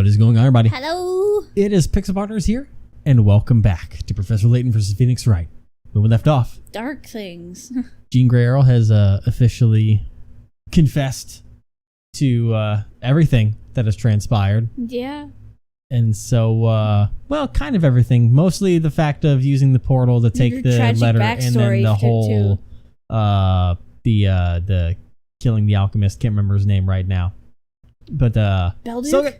What is going on, everybody? Hello. It is Pixel Partners here, and welcome back to Professor Layton vs. Phoenix Wright. When we left off, Dark things. Jean Grey Arrow has officially confessed to everything that has transpired. Yeah. And so, well, kind of everything. Mostly the fact of using the portal to take the letter, and then the whole, the killing the alchemist. Can't remember his name right now. But, Belduke? So,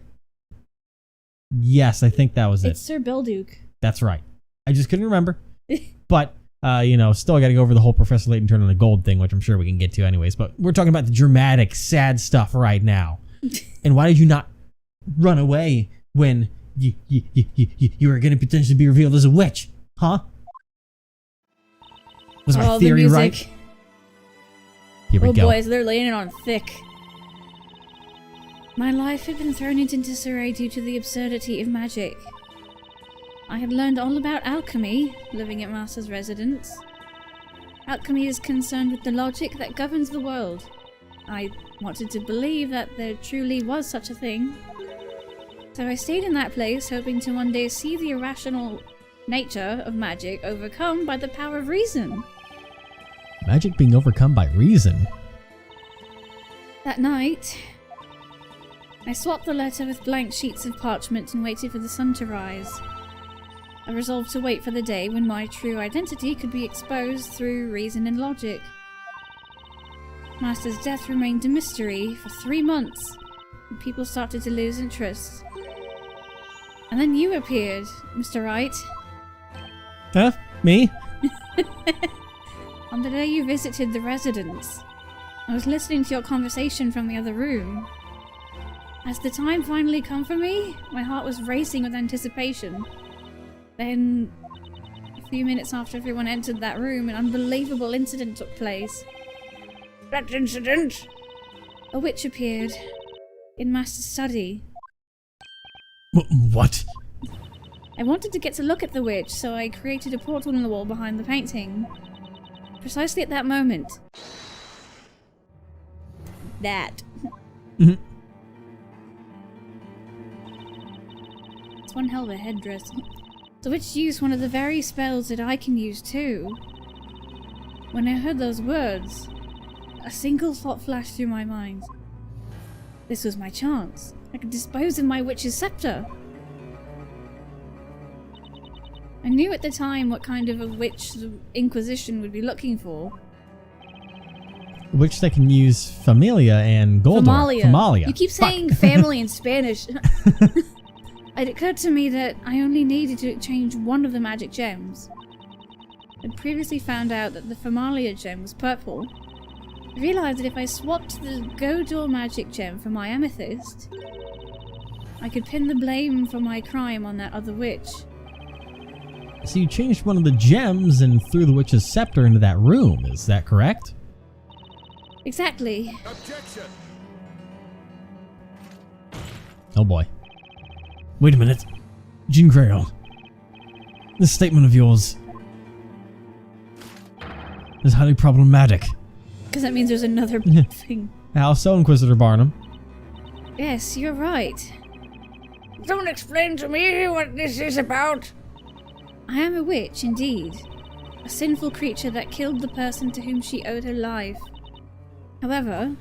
yes, I think that was it. It's Sir Belduke. That's right. I just couldn't remember. But, you know, still got to go over the whole Professor Layton turning the gold thing, which I'm sure we can get to anyways. But we're talking about the dramatic, sad stuff right now. And why did you not run away when you were going to potentially be revealed as a witch? Huh? Was my theory right? Here we go. Oh, boys, they're laying it on thick. My life had been thrown into disarray due to the absurdity of magic. I had learned all about alchemy, living at Master's residence. Alchemy is concerned with the logic that governs the world. I wanted to believe that there truly was such a thing. So I stayed in that place, hoping to one day see the irrational nature of magic overcome by the power of reason. Magic being overcome by reason? That night, I swapped the letter with blank sheets of parchment and waited for the sun to rise. I resolved to wait for the day when my true identity could be exposed through reason and logic. Master's death remained a mystery for 3 months, and people started to lose interest. And then you appeared, Mr. Wright. Huh? Me? On the day you visited the residence, I was listening to your conversation from the other room. As the time finally come for me, my heart was racing with anticipation. Then, a few minutes after everyone entered that room, an unbelievable incident took place. That incident? A witch appeared in Master's study. What? I wanted to get to look at the witch, so I created a portal in the wall behind the painting. Precisely at that moment. That. Mm-hmm. It's one hell of a headdress. The witch used one of the very spells that I can use too. When I heard those words, a single thought flashed through my mind. This was my chance. I could dispose of my witch's scepter. I knew at the time what kind of a witch the Inquisition would be looking for. Which they can use Familia and Goldor. Familia. You keep saying family in Spanish. It occurred to me that I only needed to exchange one of the magic gems. I'd previously found out that the Familia gem was purple. I realized that if I swapped the Goldor magic gem for my amethyst, I could pin the blame for my crime on that other witch. So you changed one of the gems and threw the witch's scepter into that room, is that correct? Exactly. Objection! Oh boy. Wait a minute. Jean Grey, this statement of yours is highly problematic. Because that means there's another thing. How so, Inquisitor Barnum? Yes, you're right. Don't explain to me what this is about. I am a witch, indeed. A sinful creature that killed the person to whom she owed her life. However,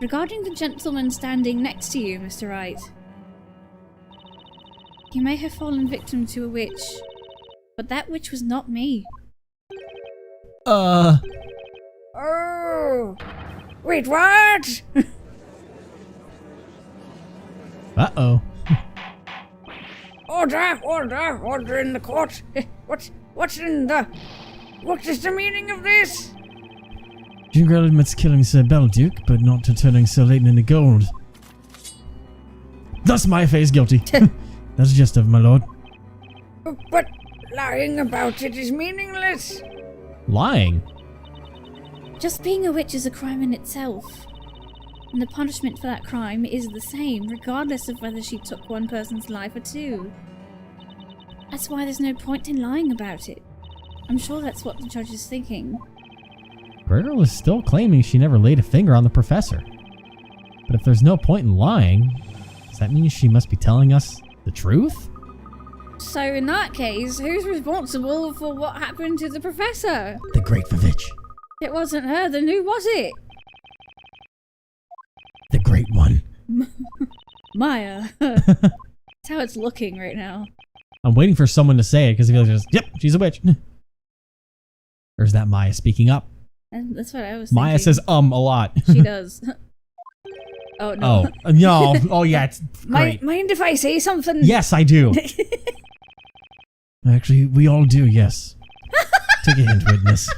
regarding the gentleman standing next to you, Mr. Wright, he may have fallen victim to a witch, but that witch was not me. Oh! Wait, what? Uh-oh. Order in the court. What is the meaning of this? Jean Grey admits killing Sir Belduke, but not to turning Sir Layton into gold. Thus my face guilty. That's the gist of it, my lord. But lying about it is meaningless. Lying? Just being a witch is a crime in itself. And the punishment for that crime is the same, regardless of whether she took one person's life or two. That's why there's no point in lying about it. I'm sure that's what the judge is thinking. Gretel is still claiming she never laid a finger on the professor. But if there's no point in lying, Does that mean she must be telling us the truth? So in that case, who's responsible for what happened to the professor? The Great Vivitch. It wasn't her, then who was it? The Great One. Maya. That's how it's looking right now. I'm waiting for someone to say it because I feel like just, yep, she's a witch. Or is that Maya speaking up? And that's what I was Maya thinking. says a lot. She does. Oh, no. Oh, no. Oh, yeah, it's great. Mind if I say something? Yes, I do. Actually, we all do, yes. Take a hint, witness.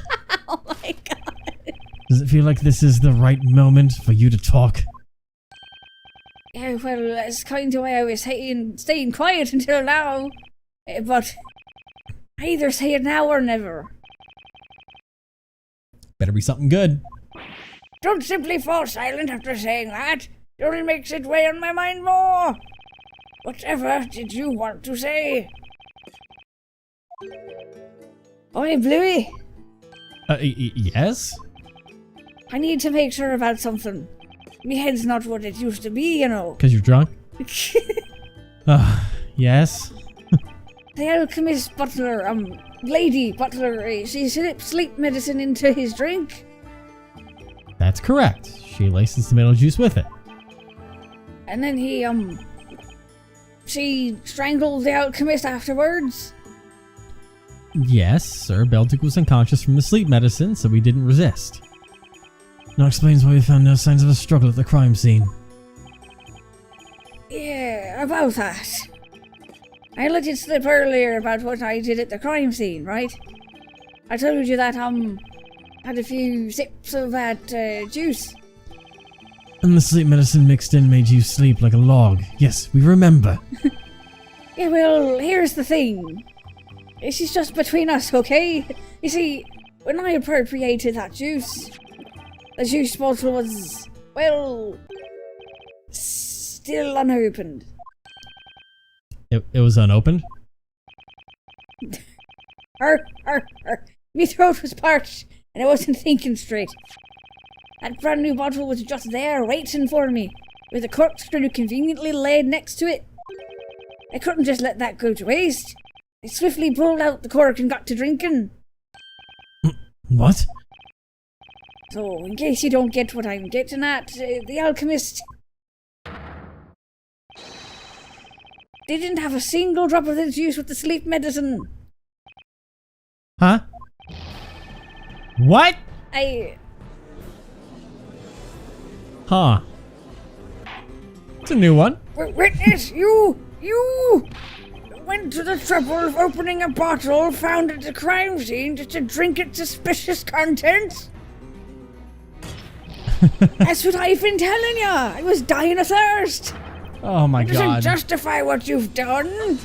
Oh my god. Does it feel like this is the right moment for you to talk? Yeah, well, that's kind of why I was staying quiet until now. But I either say it now or never. Better be something good. Don't simply fall silent after saying that. It only makes it weigh on my mind more. Whatever did you want to say? Oi, Bluey. Yes? I need to make sure about something. Me head's not what it used to be, you know. Because you're drunk? Yes? The alchemist butler, lady butler, she slipped sleep medicine into his drink. That's correct. She laces tomato juice with it. And then she strangled the alchemist afterwards. Yes, Sir Beltic was unconscious from the sleep medicine, so we didn't resist. Now explains why we found no signs of a struggle at the crime scene. Yeah, about that. I let it slip earlier about what I did at the crime scene, right? I told you that, had a few sips of that, juice. And the sleep medicine mixed in made you sleep like a log. Yes, we remember. Yeah, well, here's the thing. This is just between us, okay? You see, when I appropriated that juice, the juice bottle was, well, still unopened. It was unopened? My throat was parched, and I wasn't thinking straight. That brand new bottle was just there, waiting for me, with a corkscrew conveniently laid next to it. I couldn't just let that go to waste. I swiftly pulled out the cork and got to drinking. What? So, in case you don't get what I'm getting at, the alchemist didn't have a single drop of the juice with the sleep medicine. Huh? What? Huh. It's a new one. Witness, you went to the trouble of opening a bottle found at the crime scene just to drink its suspicious contents? That's what I've been telling you. I was dying of thirst. Oh my It doesn't god. justify what you've done.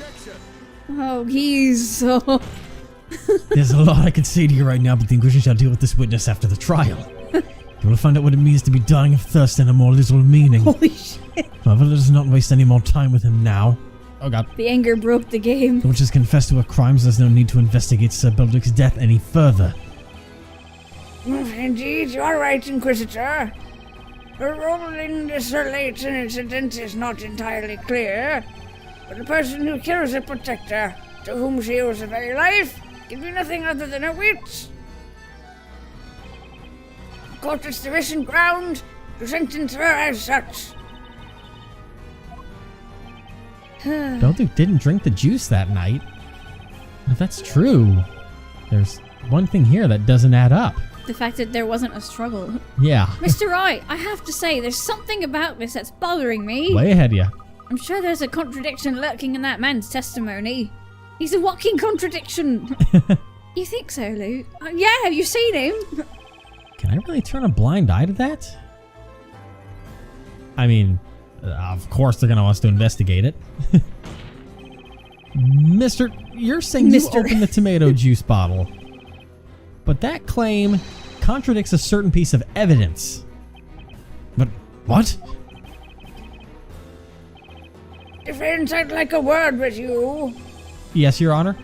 Oh, he's so... There's a lot I could say to you right now, but the Inquisition shall deal with this witness after the trial. You will find out what it means to be dying of thirst and a more little meaning. Holy shit. However, let us not waste any more time with him now. Oh god. The anger broke the game. The witch has confessed to her crimes. There's no need to investigate Sir Beldrick's death any further. Indeed, you are right, Inquisitor. The role in the Sir Layton incident is not entirely clear, but the person who kills a protector, to whom she owes her very life, can be nothing other than a witch. The court is sufficient ground to sentence her as such. Beldrick didn't drink the juice that night. If that's true, there's one thing here that doesn't add up. The fact that there wasn't a struggle. Yeah. Mr. Wright, I have to say, there's something about this that's bothering me. Way ahead of you. I'm sure there's a contradiction lurking in that man's testimony. He's a walking contradiction. You think so, Luke? Yeah, have you seen him? Can I really turn a blind eye to that? I mean, of course they're going to want us to investigate it. Mister, you're saying you opened the tomato juice bottle. But that claim contradicts a certain piece of evidence. But what? Defense, I'd like a word with you. Yes, Your Honor.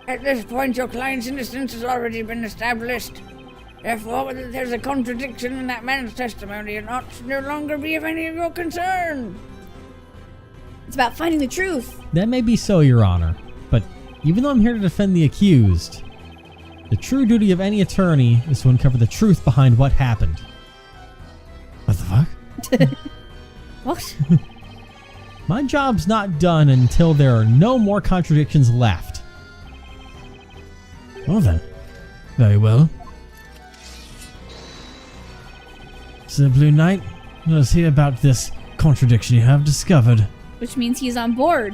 At this point, your client's innocence has already been established. Therefore, whether there's a contradiction in that man's testimony or not should no longer be of any of your concern. It's about finding the truth. That may be so, Your Honor, but even though I'm here to defend the accused, the true duty of any attorney is to uncover the truth behind what happened. What the fuck? What? My job's not done until there are no more contradictions left. Well then, very well. So, Blue Knight, let us hear about this contradiction you have discovered. Which means he's on board.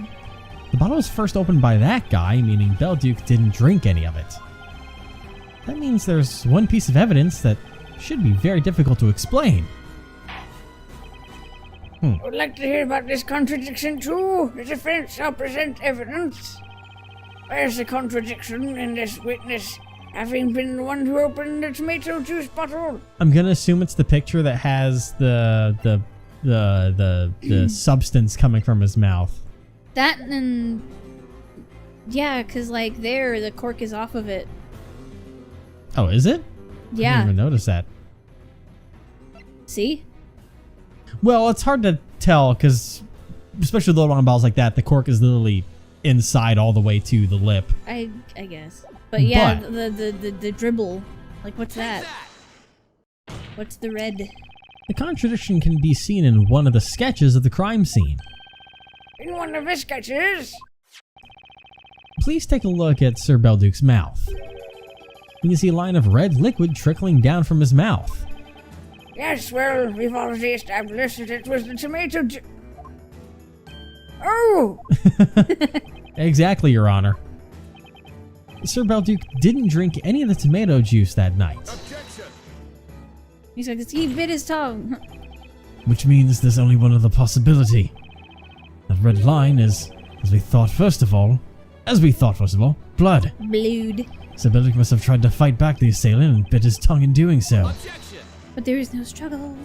The bottle was first opened by that guy, meaning Belduke didn't drink any of it. That means there's one piece of evidence that should be very difficult to explain. I would like to hear about this contradiction too. The defense shall present evidence. Where's the contradiction in this witness having been the one who opened the tomato juice bottle? I'm gonna assume it's the picture that has the substance coming from his mouth. That and... Yeah, because, like, there, the cork is off of it. Oh, is it? I Yeah. didn't even notice that. See? Well, it's hard to tell because, especially little round balls like that, the cork is literally inside all the way to the lip. I guess. But yeah, But- the dribble. Like, what's that? What's the red? The contradiction can be seen in one of the sketches of the crime scene. In one of the sketches? Please take a look at Sir Belduke's mouth. You can see a line of red liquid trickling down from his mouth. Yes, well, we've already established that it was the tomato juice. Oh! Exactly, Your Honor. Sir Belduke didn't drink any of the tomato juice that night, Objection! He's like, he bit his tongue. which means there's only one other possibility. That red line is, as we thought first of all, blood. Blood. Sir Belduke must have tried to fight back the assailant and bit his tongue in doing so. Objection! But there is no struggle.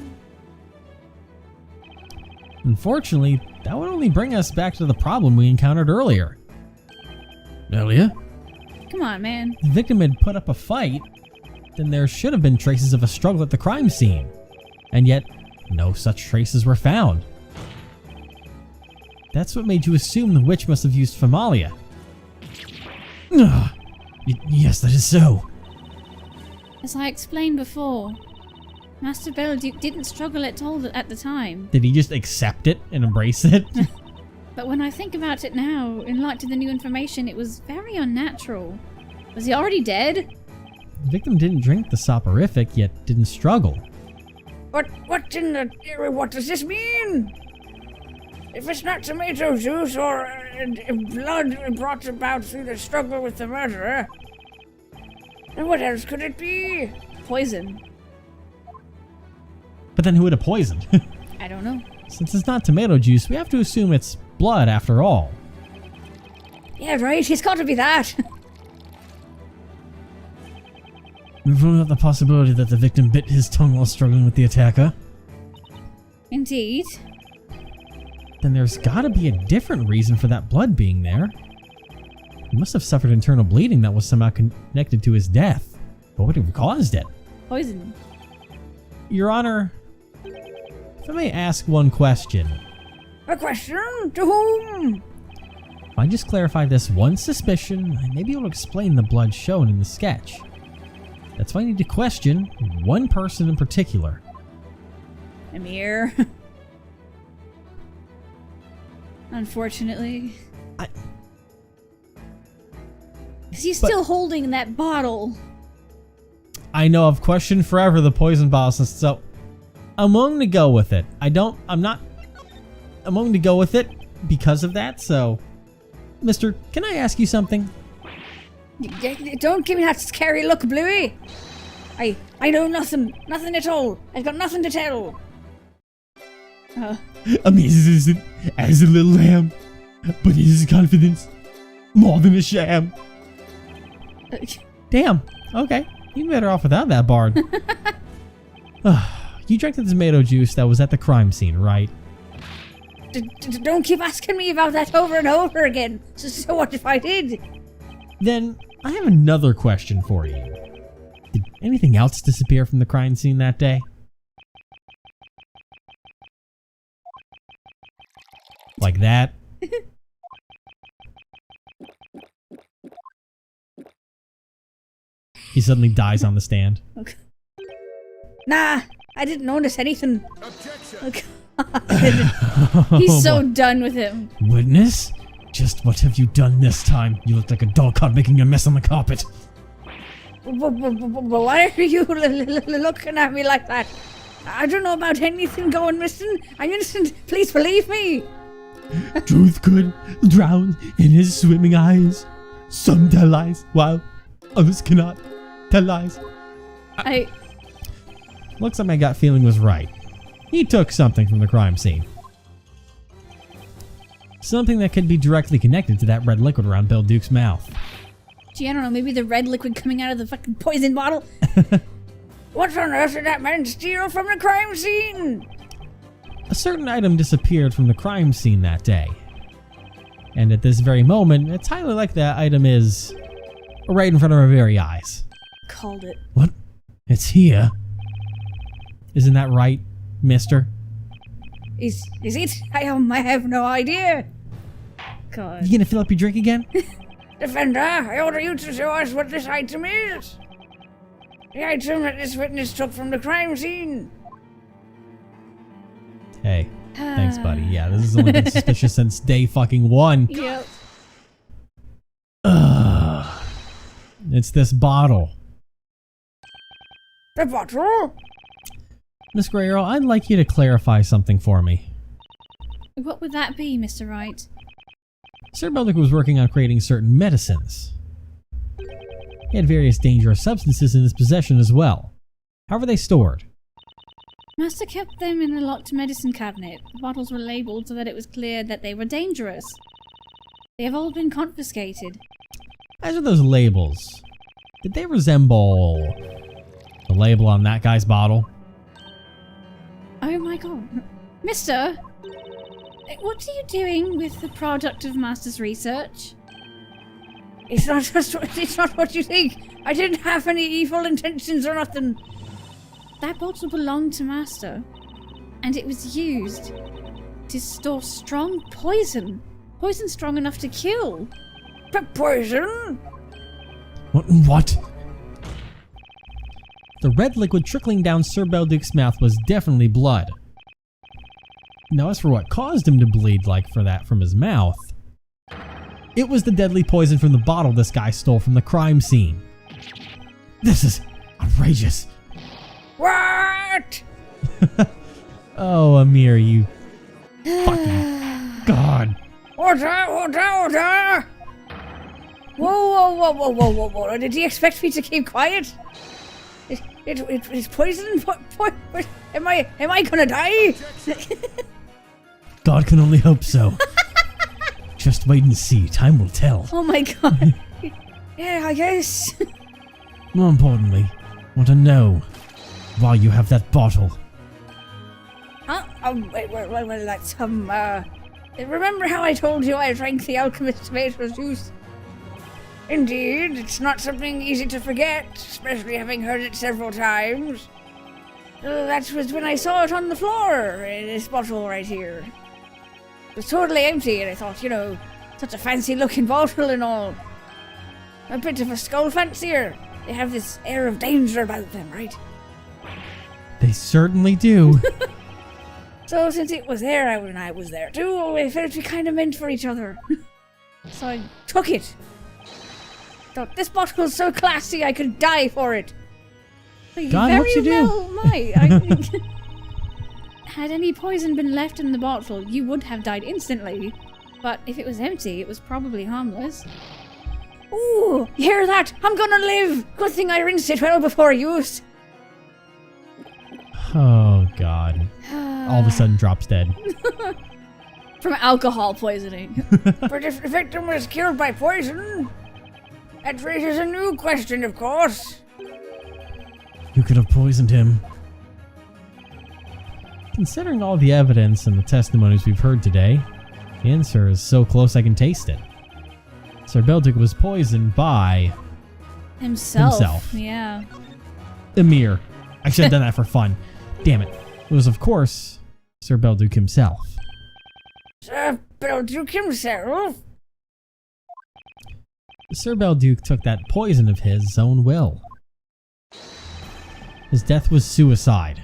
Unfortunately, that would only bring us back to the problem we encountered earlier. Earlier? Come on, man. If the victim had put up a fight, then there should have been traces of a struggle at the crime scene. And yet, no such traces were found. That's what made you assume the witch must have used Famalia. Yes, that is so. As I explained before, Master Belduke didn't struggle at all at the time. Did he just accept it and embrace it? But when I think about it now, in light of the new information, it was very unnatural. Was he already dead? The victim didn't drink the soporific, yet didn't struggle. What does this mean? If it's not tomato juice or blood brought about through the struggle with the murderer, then what else could it be? Poison. But then who would have poisoned? I don't know. Since it's not tomato juice, we have to assume it's blood after all. Yeah, right, it's got to be that. We've ruled out the possibility that the victim bit his tongue while struggling with the attacker. Indeed. Then there's gotta be a different reason for that blood being there. He must have suffered internal bleeding that was somehow connected to his death. But what have caused it? Poison. Your Honor, if I may ask one question. A question? To whom? If I just clarify this one suspicion, I may be able to explain the blood shown in the sketch. That's why I need to question one person in particular. Amir. Unfortunately. Because he's still holding that bottle. I know I've questioned forever the poison bottle, so I'm willing to go with it. I'm willing to go with it because of that, so... Mister, can I ask you something? Don't give me that scary look, Bluey. I know nothing at all. I've got nothing to tell. Amazing as a little lamb, but his confidence more than a sham. Damn. Okay. You'd be better off without that bard. You drank the tomato juice that was at the crime scene, right? Don't keep asking me about that over and over again. So what if I did? Then I have another question for you. Did anything else disappear from the crime scene that day? Like that? He suddenly dies on the stand. Okay. Nah, I didn't notice anything. He's Oh, so boy. done with him. Witness? Just what have you done this time? You look like a dog caught making a mess on the carpet. Why are you looking at me like that? I don't know about anything going missing. I'm innocent. Please believe me. Truth could drown in his swimming eyes. Some tell lies, while others cannot tell lies. Looks like my gut feeling was right. He took something from the crime scene. Something that could be directly connected to that red liquid around Bill Duke's mouth. Gee, I don't know, maybe the red liquid coming out of the fucking poison bottle? What on earth did that man steal from the crime scene? A certain item disappeared from the crime scene that day. And at this very moment, it's highly likely that item is right in front of our very eyes. Called it. What? It's here. Isn't that right, mister? Is it? I have no idea. God. You gonna fill up your drink again? Defender, I order you to show us what this item is. The item that this witness took from the crime scene. Hey, thanks, buddy. Yeah, this has only been suspicious since day fucking one. Yep. Ugh. It's this bottle. The bottle? Miss Grey Earl, I'd like you to clarify something for me. What would that be, Mr. Wright? Sir Beldick was working on creating certain medicines. He had various dangerous substances in his possession as well. How were they stored? Master kept them in a locked medicine cabinet. The bottles were labelled so that it was clear that they were dangerous. They have all been confiscated. As for those labels, did they resemble the label on that guy's bottle? Oh my god. Mister! What are you doing with the product of Master's research? It's not what you think. I didn't have any evil intentions or nothing. That bottle belonged to Master, and it was used to store strong poison. Poison strong enough to kill. Poison? What? The red liquid trickling down Sir Belduke's mouth was definitely blood. Now, as for what caused him to bleed like for that from his mouth, it was the deadly poison from the bottle this guy stole from the crime scene. This is outrageous. What? Oh, Amir, you fucking god. Order! Whoa. Did he expect me to keep quiet? It's poison? Am I gonna die? God can only hope so. Just wait and see. Time will tell. Oh my god. Yeah, I guess. More importantly, want to know why you have that bottle. Huh? Well, that's, remember how I told you I drank the alchemist's tomato juice? Indeed, it's not something easy to forget, especially having heard it several times. That was when I saw it on the floor, in this bottle right here. It was totally empty, and I thought, such a fancy-looking bottle and all. A bit of a skull fancier. They have this air of danger about them, right? They certainly do. So since it was there when I was there too, I felt we kind of meant for each other. So I took it. Thought this bottle's so classy I could die for it. God, what'd you do? Well might. Had any poison been left in the bottle, you would have died instantly. But if it was empty, it was probably harmless. Ooh, you hear that? I'm gonna live! Good thing I rinsed it well before use. Oh, God. All of a sudden drops dead. From alcohol poisoning. But if the victim was killed by poison, that raises a new question, of course. Who could have poisoned him? Considering all the evidence and the testimonies we've heard today, the answer is so close I can taste it. Sir Belduke was poisoned by Himself. Yeah. Emir. I should have done that for fun. Damn it. It was, of course, Sir Belduke himself. Sir Belduke himself? Sir Belduke took that poison of his own will. His death was suicide.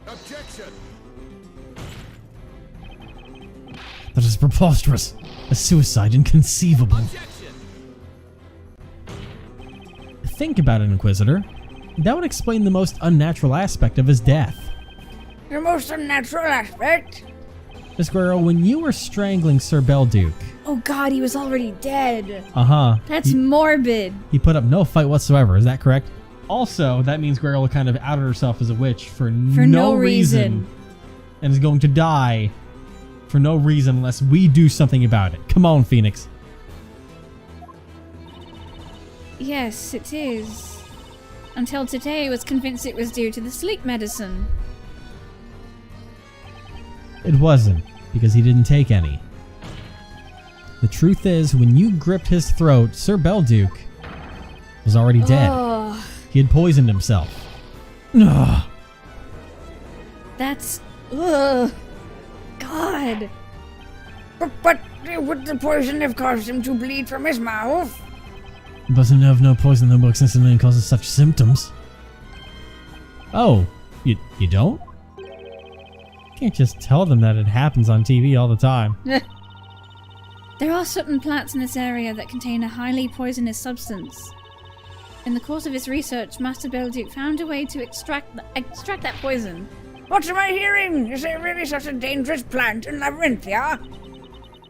Objection! That is preposterous. A suicide inconceivable. Objection! Think about it, Inquisitor. That would explain the most unnatural aspect of his death. The most unnatural aspect? Miss Guerrero, when you were strangling Sir Belduke... Oh god, he was already dead. Uh-huh. That's morbid. He put up no fight whatsoever, is that correct? Also, that means Guerrero kind of outed herself as a witch for no reason. And is going to die for no reason unless we do something about it. Come on, Phoenix. Yes, it is. Until today, I was convinced it was due to the sleep medicine. It wasn't, because he didn't take any. The truth is, when you gripped his throat, Sir Belduke was already dead. Oh, He had poisoned himself. Ugh. that's... Ugh. God. But would the poison have caused him to bleed from his mouth? But I know of no poison that works instantly and causes such symptoms. Oh, you don't? Can't just tell them that it happens on TV all the time. There are certain plants in this area that contain a highly poisonous substance. In the course of his research, Master Belduke found a way to extract that poison. What am I hearing? Is there really such a dangerous plant in Labyrinthia?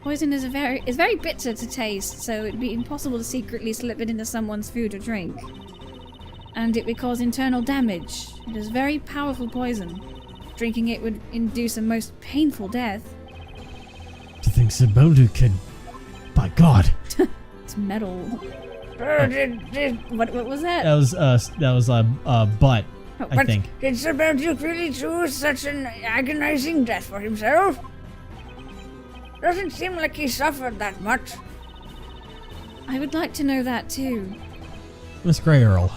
Poison is very bitter to taste, so it'd be impossible to secretly slip it into someone's food or drink. And it would cause internal damage. It is very powerful poison. Drinking it would induce a most painful death. To think Sir Belduke could... By God. It's metal. What What was that? That was butt, I but think. did Sir Belduke really choose such an agonizing death for himself? Doesn't seem like he suffered that much. I would like to know that too. Miss Grey Earl.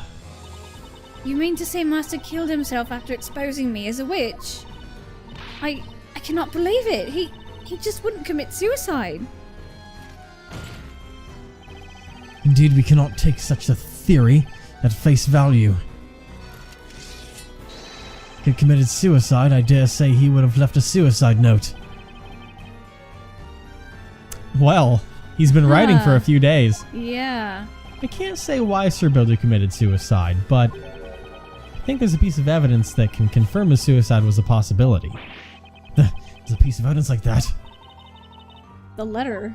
You mean to say Master killed himself after exposing me as a witch? I cannot believe it. He just wouldn't commit suicide. Indeed, we cannot take such a theory at face value. If he had committed suicide, I dare say he would have left a suicide note. Well, he's been writing for a few days. Yeah. I can't say why Sir Belduke committed suicide, but I think there's a piece of evidence that can confirm his suicide was a possibility. There's a piece of evidence like that. The letter.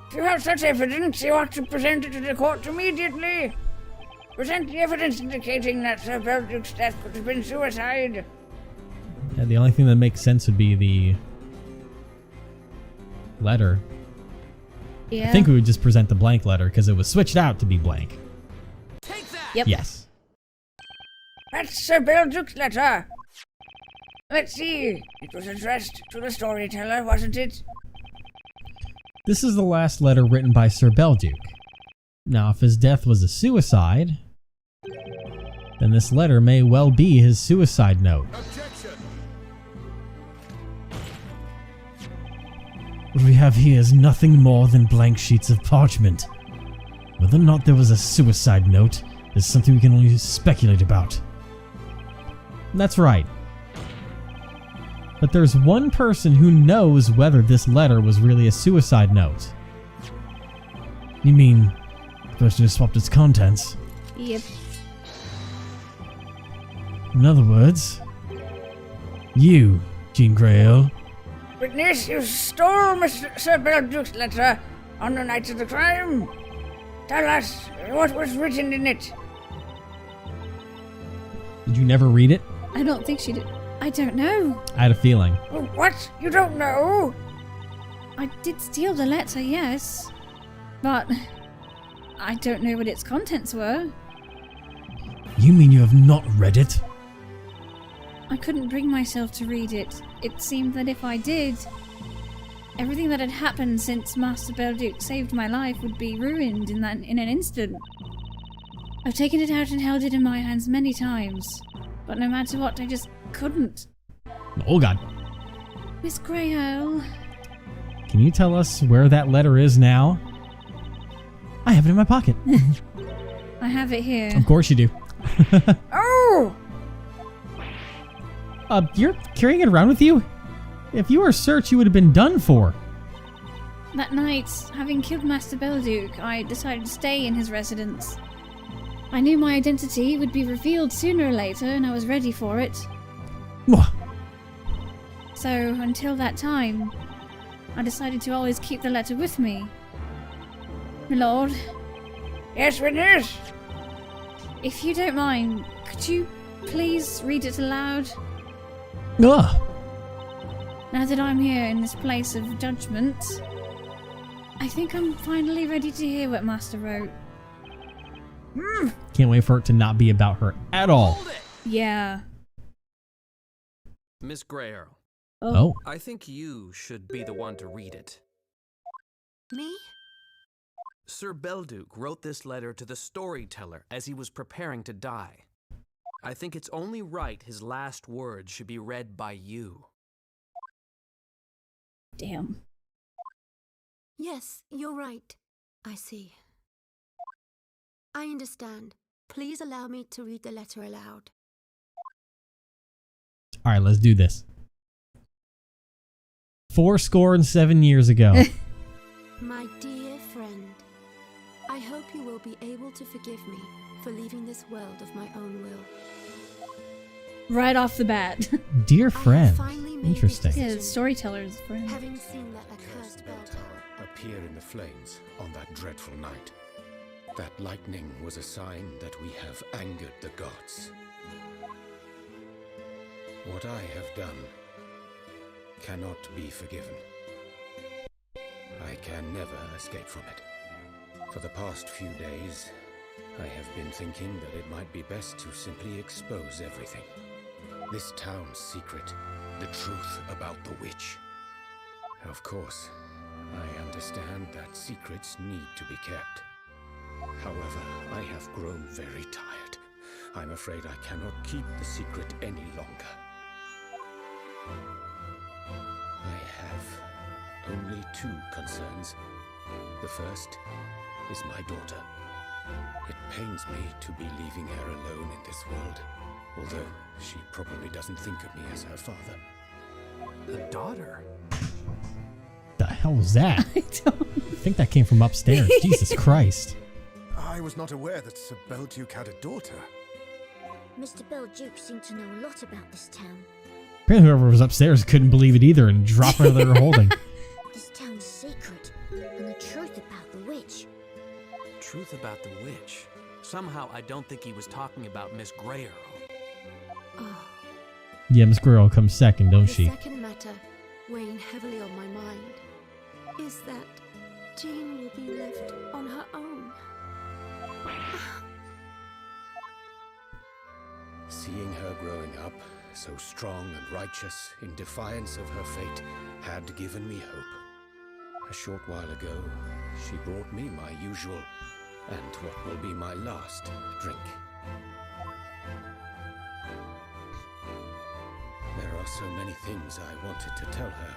If you have such evidence, you ought to present it to the court immediately. Present the evidence indicating that Sir Belduke's death could have been suicide. Yeah, the only thing that makes sense would be the letter. Yeah. I think we would just present the blank letter because it was switched out to be blank. Take that! Yep. Yes. That's Sir Belduke's letter. Let's see. It was addressed to the storyteller, wasn't it? This is the last letter written by Sir Belduke. Now, if his death was a suicide, then this letter may well be his suicide note. Objection! What we have here is nothing more than blank sheets of parchment. Whether or not there was a suicide note is something we can only speculate about. That's right. But there's one person who knows whether this letter was really a suicide note. You mean the person who swapped its contents? Yep. In other words, you, Jean Grey. Witness, you stole Sir Belduke's letter on the night of the crime. Tell us what was written in it. Did you never read it? I don't think she did. I don't know. I had a feeling. What? You don't know? I did steal the letter, yes. But I don't know what its contents were. You mean you have not read it? I couldn't bring myself to read it. It seemed that if I did, everything that had happened since Master Belduke saved my life would be ruined in an instant. I've taken it out and held it in my hands many times. But no matter what, I just couldn't. Oh god. Miss Greyhoe. Can you tell us where that letter is now? I have it in my pocket. I have it here. Of course you do. Oh! You're carrying it around with you? If you were searched, you would have been done for. That night, having killed Master Belduke, I decided to stay in his residence. I knew my identity would be revealed sooner or later, and I was ready for it. Mwah. So, until that time, I decided to always keep the letter with me. My lord, Yes, witness? if you don't mind, could you please read it aloud? Ugh. Now that I'm here in this place of judgment, I think I'm finally ready to hear what Master wrote. Can't wait for it to not be about her at all. Hold it! Yeah. Miss Greyhoe, Oh. I think you should be the one to read it. Me? Sir Belduke wrote this letter to the storyteller as he was preparing to die. I think it's only right his last words should be read by you. Damn. Yes, you're right. I see. I understand. Please allow me to read the letter aloud. All right, let's do this. 7 years ago. My dear friend, I hope you will be able to forgive me for leaving this world of my own will. Right off the bat. Dear friend. finally made Interesting. this Yeah, the decision, storyteller's friend. having seen that accursed bell tower. appear in the flames on that dreadful night. That lightning was a sign that we have angered the gods. What I have done cannot be forgiven. I can never escape from it. For the past few days, I have been thinking that it might be best to simply expose everything. This town's secret, the truth about the witch. Of course, I understand that secrets need to be kept. However, I have grown very tired. I'm afraid I cannot keep the secret any longer. I have only two concerns. The first is my daughter. It pains me to be leaving her alone in this world, although she probably doesn't think of me as her father. The daughter? The hell was that? I don't... I think that came from upstairs. Jesus Christ. I was not aware that Sir Belduke had a daughter. Mr. Belduke seemed to know a lot about this town. Apparently whoever was upstairs couldn't believe it either and dropped what they were holding. This town's secret, and the truth about the witch. Truth about the witch? Somehow I don't think he was talking about Miss Greyhoe. Oh, Yeah, Miss Squirrel comes second, don't the she? second matter, weighing heavily on my mind, is that Jean will be left on her own. Seeing her growing up, so strong and righteous, in defiance of her fate, had given me hope. A short while ago, she brought me my usual, and what will be my last, drink. There are so many things I wanted to tell her,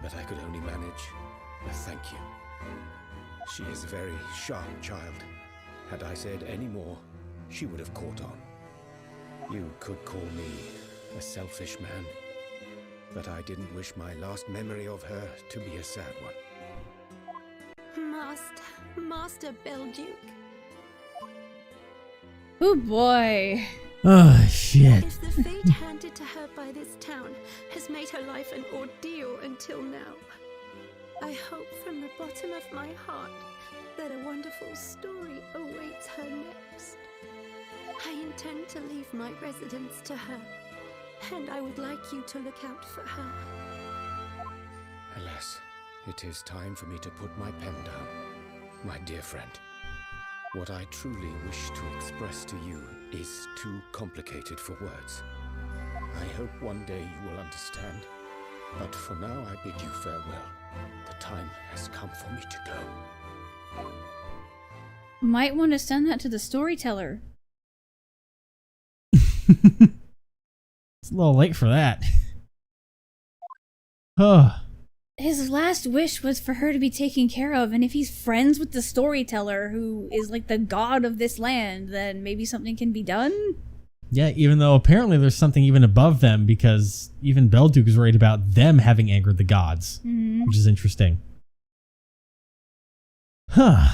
but I could only manage a thank you. She is a very sharp child. Had I said any more, she would have caught on. You could call me a selfish man, but I didn't wish my last memory of her to be a sad one. Master Belduke. Oh boy. Oh, shit. If the fate handed to her by this town has made her life an ordeal until now, I hope from the bottom of my heart that a wonderful story awaits her next. I intend to leave my residence to her, and I would like you to look out for her. Alas, it is time for me to put my pen down. My dear friend, what I truly wish to express to you is too complicated for words. I hope one day you will understand, but for now I bid you farewell. The time has come for me to go. Might want to send that to the storyteller. It's a little late for that. Oh. His last wish was for her to be taken care of, and if he's friends with the storyteller, who is like the god of this land, then maybe something can be done? Yeah, even though apparently there's something even above them, because even Belduke is worried about them having angered the gods, which is interesting. Huh.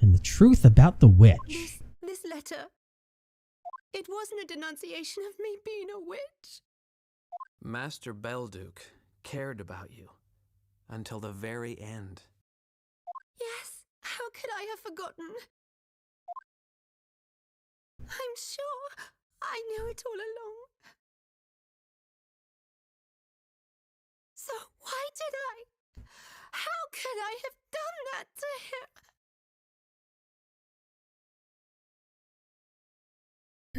And the truth about the witch. This letter. It wasn't a denunciation of me being a witch. Master Belduke cared about you until the very end. Yes, how could I have forgotten? I'm sure I knew it all along. So why did I? How could I have done that to him?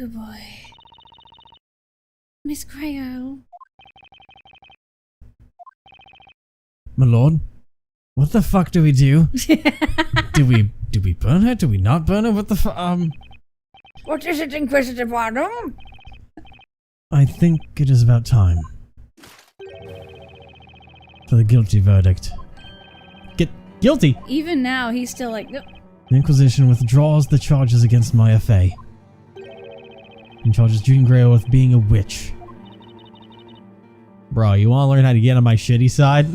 Oh boy. Miss Grayo. My lord, what the fuck do we do? do we burn her? Do we not burn her? What the What is it, Inquisitor Barnum? I think it is about time for the guilty verdict. Get guilty! Even now, he's still like, nope. The Inquisition withdraws the charges against Maya Fey and charges Jean Grayo with being a witch. Bro, you want to learn how to get on my shitty side?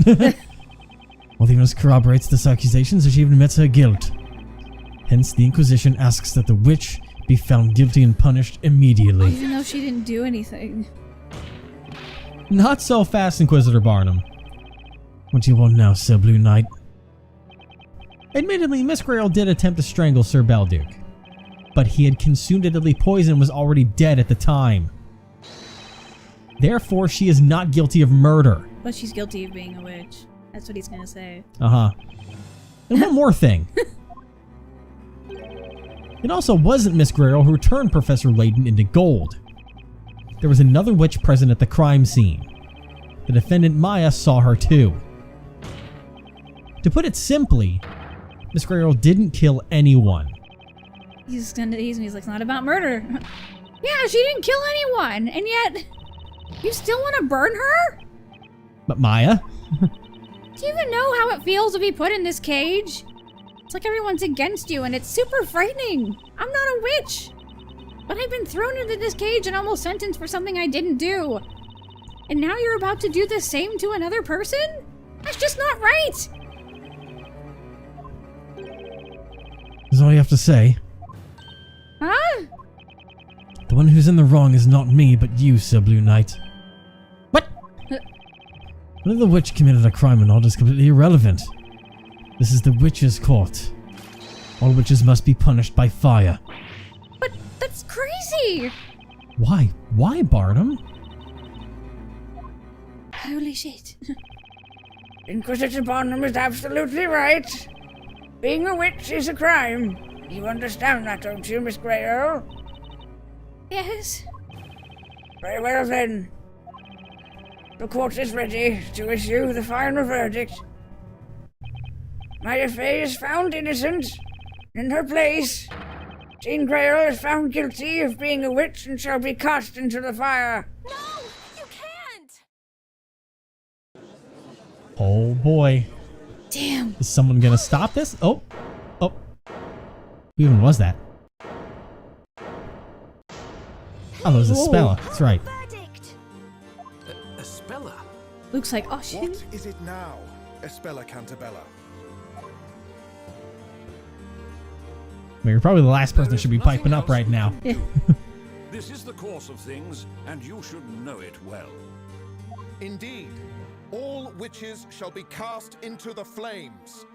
Well, the evidence corroborates this accusation, so she even admits her guilt. Hence, the Inquisition asks that the witch be found guilty and punished immediately. Even though she didn't do anything. Not so fast, Inquisitor Barnum. What do you want now, Sir Blue Knight? Admittedly, Miss Grail did attempt to strangle Sir Belduke, but he had consumed a deadly poison and was already dead at the time. Therefore, she is not guilty of murder. But she's guilty of being a witch. That's what he's gonna say. Uh-huh. And one more thing. It also wasn't Miss Grail who turned Professor Layton into gold. There was another witch present at the crime scene. The defendant Maya saw her too. To put it simply, Miss Grail didn't kill anyone. He's like, it's not about murder. Yeah, she didn't kill anyone, and yet you still want to burn her? But Maya? Do you even know how it feels to be put in this cage? It's like everyone's against you, and it's super frightening. I'm not a witch, but I've been thrown into this cage and almost sentenced for something I didn't do. And now you're about to do the same to another person? That's just not right! That's all you have to say. Huh? The one who's in the wrong is not me, but you, Sir Blue Knight. What? Whether the witch committed a crime or not is completely irrelevant. This is the witch's court. All witches must be punished by fire. But that's crazy! Why? Why, Barnum? Holy shit. Inquisitor Barnum is absolutely right. Being a witch is a crime. You understand that, don't you, Miss Grayo? Yes. Very well then. The court is ready to issue the final verdict. Maya Fey is found innocent. In her place, Jean Grayo is found guilty of being a witch and shall be cast into the fire. No, you can't! Oh boy. Damn. Is someone gonna stop this? Oh. Oh. Who even was that? Oh, that was Espella. That's right. Verdict! Espella? Luke's like, oh shit. What is it now, Espella Cantabella? I mean, you're probably the last person that should be piping up right now. This is the course of things, and you should know it well. Indeed, all witches shall be cast into the flames.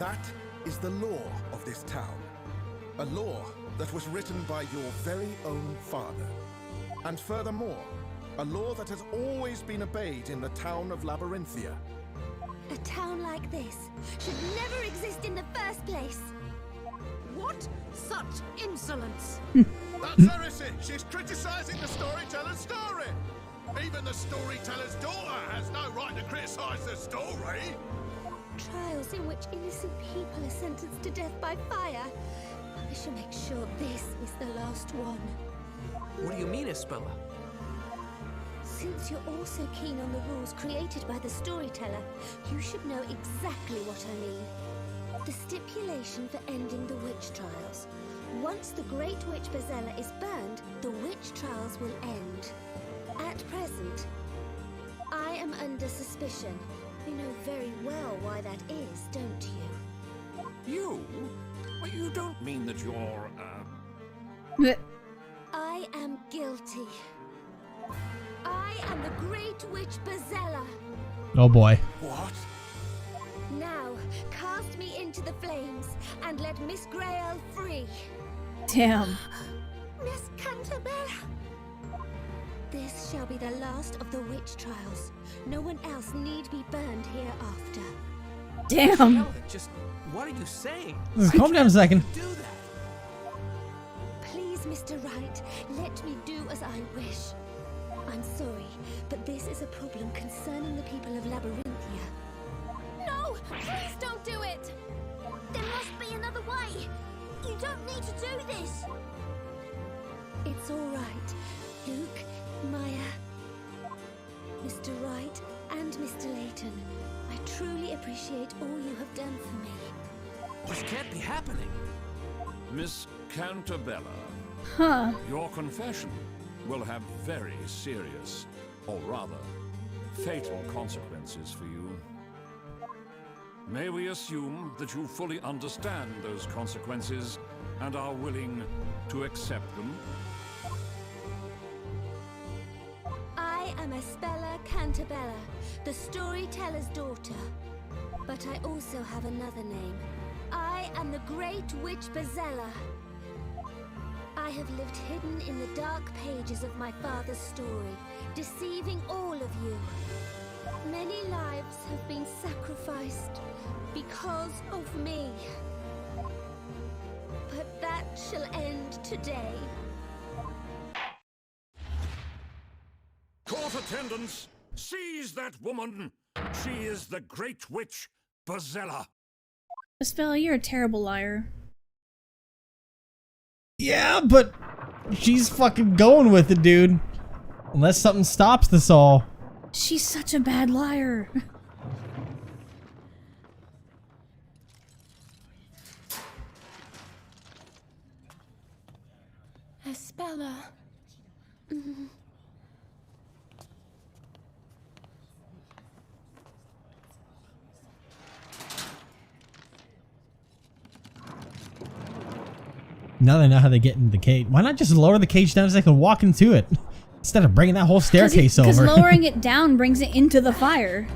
That is the law of this town. A law that was written by your very own father. And furthermore, a law that has always been obeyed in the town of Labyrinthia. A town like this should never exist in the first place. What? Such insolence! That's heresy! She's criticizing the storyteller's story! Even the storyteller's daughter has no right to criticize the story! Trials in which innocent people are sentenced to death by fire. I shall make sure this is the last one. What do you mean, Espella? Since you're all so keen on the rules created by the storyteller, you should know exactly what I mean. The stipulation for ending the witch trials. Once the Great Witch Bazella is burned, the witch trials will end. At present, I am under suspicion. You know very well why that is, don't you? You? Well, you don't mean that you're, I am guilty. I am the Great Witch Bazella. Oh boy. What? Now, cast me into the flames and let Miss Grail free. Damn. Miss Canterbury. This shall be the last of the witch trials. No one else need be burned hereafter. Damn. No, just what are you saying? Calm down a second. Do that. Please, Mr. Wright, let me do as I wish. I'm sorry, but this is a problem concerning the people of Labyrinthia. No! Please don't do it! There must be another way! You don't need to do this! It's all right. Luke, Maya, Mr. Wright, and Mr. Layton. I truly appreciate all you have done for me. This can't be happening. Miss Cantabella, Huh. your confession will have very serious, or rather, fatal consequences for you. May we assume that you fully understand those consequences and are willing to accept them? I am Espella Cantabella, the storyteller's daughter. But I also have another name. I am the Great Witch Bazella. I have lived hidden in the dark pages of my father's story, deceiving all of you. Many lives have been sacrificed because of me. But that shall end today. Court attendants, seize that woman! She is the Great Witch Bazella. Espella, you're a terrible liar. Yeah, but she's fucking going with it, dude. Unless something stops this all. She's such a bad liar. Espella. Now they know how they get into the cage. Why not just lower the cage down so they can walk into it? Instead of bringing that whole staircase over. Because lowering it down brings it into the fire.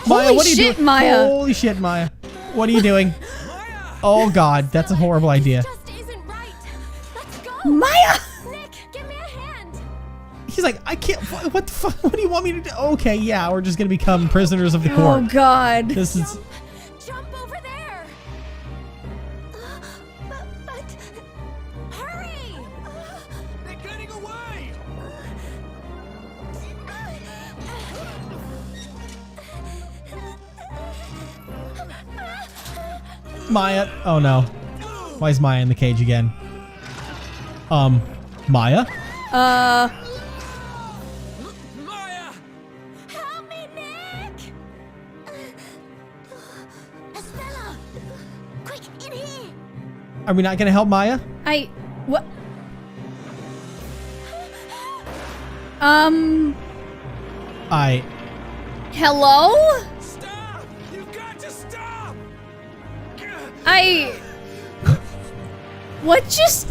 Maya, Holy what are you shit, doing? Maya. Holy shit, Maya. What are you doing? Oh god, that's a horrible idea. Just isn't right. Let's go. Maya! Nick, give me a hand. He's like, I can't. What the fuck? What do you want me to do? Okay, yeah, we're just gonna become prisoners of the Oh court. god. This is. Jump over there. But hurry. They're getting away! Maya. Oh no. Why is Maya in the cage again? Maya? Maya! Help me, Nick. Estella, quick, in here. Are we not gonna help Maya? What? Hello? Stop! You got to stop! What just?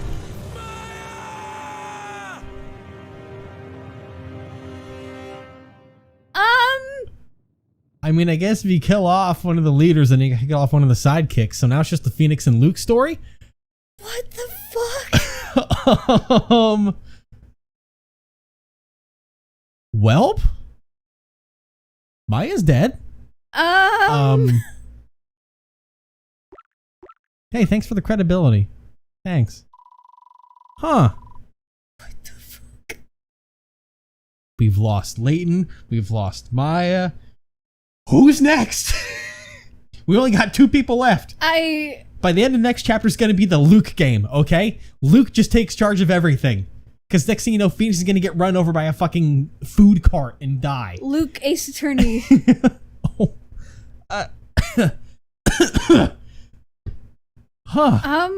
I mean, I guess if you kill off one of the leaders, then you can kill off one of the sidekicks. So now it's just the Phoenix and Luke story? What the fuck? Welp? Maya's dead. Hey, thanks for the credibility. Thanks. Huh. What the fuck? We've lost Layton. We've lost Maya. Who's next? We only got 2 people left. By the end of the next chapter is going to be the Luke game, okay? Luke just takes charge of everything. Because next thing you know, Phoenix is going to get run over by a fucking food cart and die. Luke, Ace Attorney. Oh. Huh.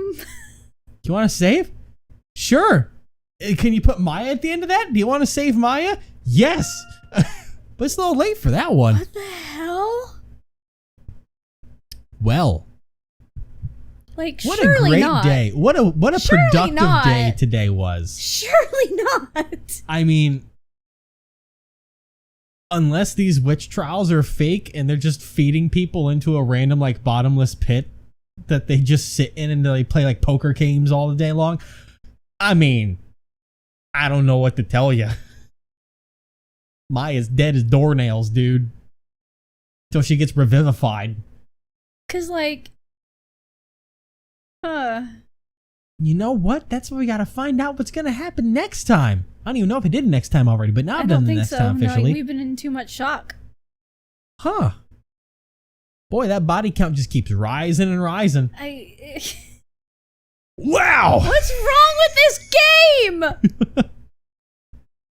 You want to save? Sure. Can you put Maya at the end of that? Do you want to save Maya? Yes. But it's a little late for that one. What the hell? Well. Like, What surely a great not. day. What a Surely productive not. day today was. Surely not. I mean, unless these witch trials are fake and they're just feeding people into a random like bottomless pit that they just sit in and they play like poker games all the day long. I mean, I don't know what to tell you. Maya's dead as doornails, dude. Till she gets revivified. 'Cause like, You know what? That's what we gotta find out what's gonna happen next time. I don't even know if it did next time already, but now I I've don't done the think next so. time No, officially. we've been in too much shock. Huh. Boy, that body count just keeps rising and rising. Wow! What's wrong with this game?